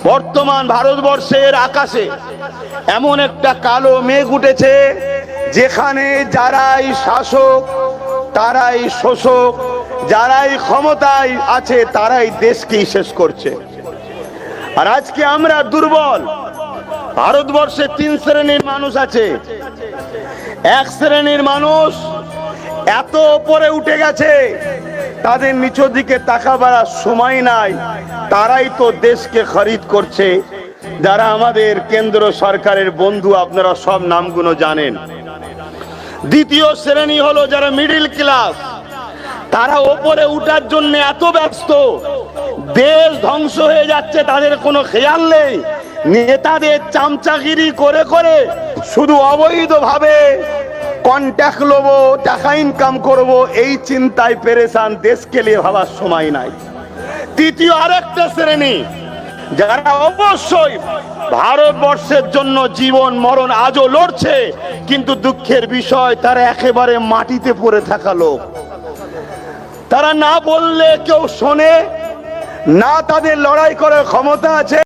বর্তমান ভারতবর্ষের আকাশে এমন একটা কালো মেঘ উঠেছে যেখানে যারাই শাসক তারাই শোষক, যারাই ক্ষমতায় আছে তারাই দেশকেই শেষ করছে। আর আজকে আমরা দুর্বল। ভারতবর্ষে তিন শ্রেণীর মানুষ আছে। এক শ্রেণীর মানুষ এত উপরে উঠে গেছে তাদের নিচের দিকে তাকাবার সময় নাই, তারাই তো দেশকে খরিদ করছে। যারা আমাদের কেন্দ্র সরকারের বন্ধু, আপনারা সব নামগুলো জানেন। দ্বিতীয় শ্রেণী হলো যারা মিডিল ক্লাস, তারা ওপরে উঠার জন্য এত ব্যস্ত, দেশ ধ্বংস হয়ে যাচ্ছে তাদের কোনো খেয়াল নেই। নেতাদের চামচাগিরি করে করে শুধু অবৈধভাবে কন্ট্যাক্ট লবো, টাকা ইনকাম করব, এই চিন্তায় পেরেশান, দেশকে নিয়ে ভাবার সময় নাই। তৃতীয় আরেকটা শ্রেণী যারা অবশ্যই ভারতবর্ষের জন্য জীবন মরণ আজও লড়ছে, কিন্তু দুঃখের বিষয় তারা একেবারে মাটিতে পড়ে থাকা লোক। তারা না বললে কেউ শোনে না, তাদের লড়াই করার ক্ষমতা আছে।